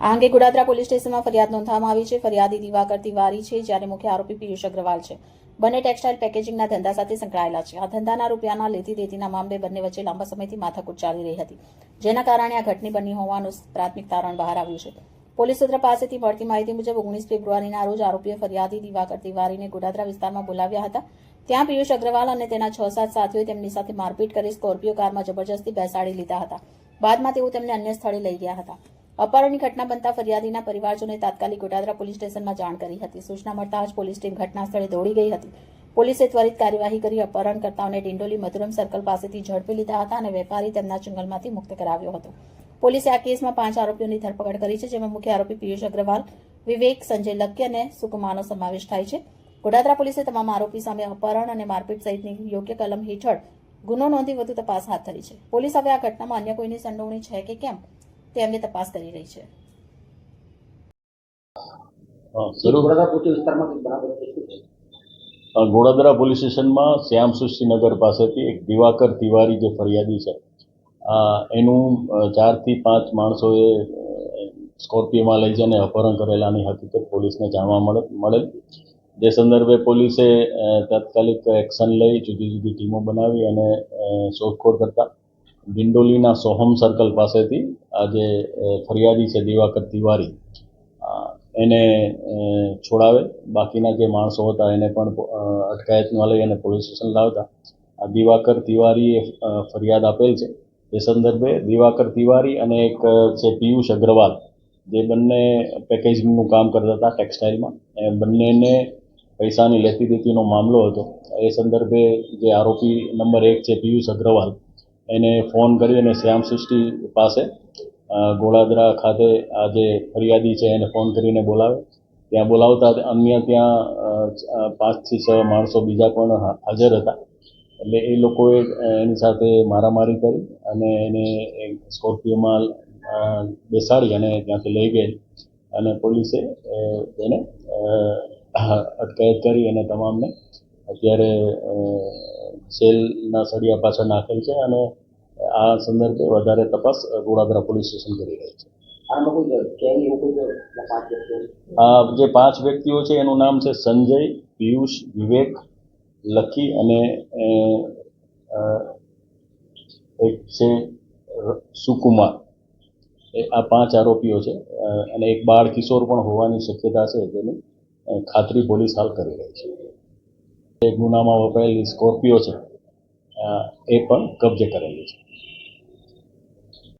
આ અંગે ગોડાદરા પોલીસ સ્ટેશનમાં ફરિયાદ નોંધવામાં આવી છે. ફરિયાદી દિવાકર તિવારી છે, જ્યારે મુખ્ય આરોપી પિયુષ અગ્રવાલ છે. બંને ટેક્સટાઇલ પેકેજિંગના ધંધા સાથે સંકળાયેલા છે. આ ધંધાના રૂપિયાના લેતી દેતીના મામલે બંને વચ્ચે લાંબા સમયથી માથાકૂટ ચાલી રહી હતી, જેના કારણે આ ઘટના બની હોવાનું પ્રાથમિક તારણ બહાર આવ્યું છે. પોલીસ સૂત્ર પાસેથી મળતી માહિતી મુજબ 19 ફેબ્રુઆરીના રોજ આરોપીએ ફરિયાદી દિવાકર તિવારીને ગોડાદરા વિસ્તારમાં બોલાવ્યા હતા. ત્યાં પિયુષ અગ્રવાલ અને તેના 6-7 સાથીઓએ તેમની સાથે મારપીટ કરી સ્કોર્પિયો કારમાં જબરજસ્તી બેસાડી લીધા હતા. બાદમાં તેઓ તેમને અન્ય સ્થળે લઈ ગયા હતા. અપહરણની ઘટના બનતા ફરિયાદીના પરિવારજનોએ તાત્કાલિક ગોડાદરા પોલીસ સ્ટેશનમાં જાણ કરી હતી. સૂચના મળતા જ પોલીસ ટીમ ઘટના સ્થળે દોડી ગઈ હતી. પોલીસે ત્વરિત કાર્યવાહી કરી અપહરણકર્તાઓને ડિંડોલી મધુરમ સર્કલ પાસેથી ઝડપી લીધા હતા અને વેપારી તેમના જંગલમાંથી મુક્ત કરાવ્યો હતો. પોલીસે આ કેસમાં 5 આરોપીઓની ધરપકડ કરી છે, જેમાં મુખ્ય આરોપી પિયુષ અગ્રવાલ, વિવેક, સંજય લક્કી અને સુકુમારનો સમાવેશ થાય છે. ગોડાદરા પોલીસે તમામ આરોપી સામે અપહરણ અને મારપીટ સહિતની યોગ્ય કલમ હેઠળ ગુનો નોંધી વધુ તપાસ હાથ ધરી છે. પોલીસ હવે આ ઘટનામાં અન્ય કોઈની સંડોવણી છે કે કેમ તે અંગે તપાસ કરી રહી છે. ગોડાદરા પોલીસ સ્ટેશનમાં શ્યામ સૃષ્ટિનગર પાસેથી એક દિવાકર તિવારી જે ફરિયાદી છે, એનું 4 થી 5 માણસોએ સ્કોર્પિયોમાં લઈ જઈને અપહરણ કરેલાની હકીકત પોલીસને જાણવા મળેલ. જે સંદર્ભે પોલીસે તાત્કાલિક એક્શન લઈ જુદી જુદી ટીમો બનાવી અને શોધખોળ કરતા ડિંડોલીના સોહમ સર્કલ પાસેથી આ જે ફરિયાદી છે દિવાકર તિવારી એને છોડાવે, બાકીના જે માણસો હતા એને પણ અટકાયતમાં લઈ અને પોલીસ સ્ટેશન લાવતા આ દિવાકર તિવારીએ ફરિયાદ આપેલ છે. એ સંદર્ભે દિવાકર તિવારી અને એક છે પિયુષ અગ્રવાલ, જે બંને પેકેજિંગનું કામ કરતા હતા ટેક્સટાઇલમાં, એ બંનેને પૈસાની લેતી દેતીનો મામલો હતો. એ સંદર્ભે જે આરોપી નંબર 1 છે પિયુષ અગ્રવાલ, એને ફોન કરી અને શ્યામ સૃષ્ટિ પાસે ગોડાદરા ખાતે આ જે ફરિયાદી છે એને ફોન કરીને બોલાવે. ત્યાં બોલાવતા અન્ય ત્યાં 5 થી 6 માણસો બીજા પણ હાજર હતા. એટલે એ લોકોએ એની સાથે મારામારી કરી અને એને સ્કોર્પિયોમાં બેસાડી અને ત્યાંથી લઈ ગઈ અને પોલીસે એને અટકાયત કરી અને તમામને અત્યારે સેલના સળિયા પાછળ નાખેલ છે અને આ સંદર્ભે વધારે તપાસ ગોડાદરા પોલીસ સ્ટેશન કરી રહી છે. આ જે 5 વ્યક્તિઓ છે એનું નામ છે સંજય, પિયુષ, વિવેક, લકી અને એક છે સુકુમાર. આ 5 આરોપીઓ છે અને એક બાળ કિશોર પણ હોવાની શક્યતા છે, જેની ખાતરી પોલીસ હાલ કરી રહી છે. એક ગુનામાં વપરાયેલી સ્કોર્પિયો છે એ પણ કબજે કરેલી છે.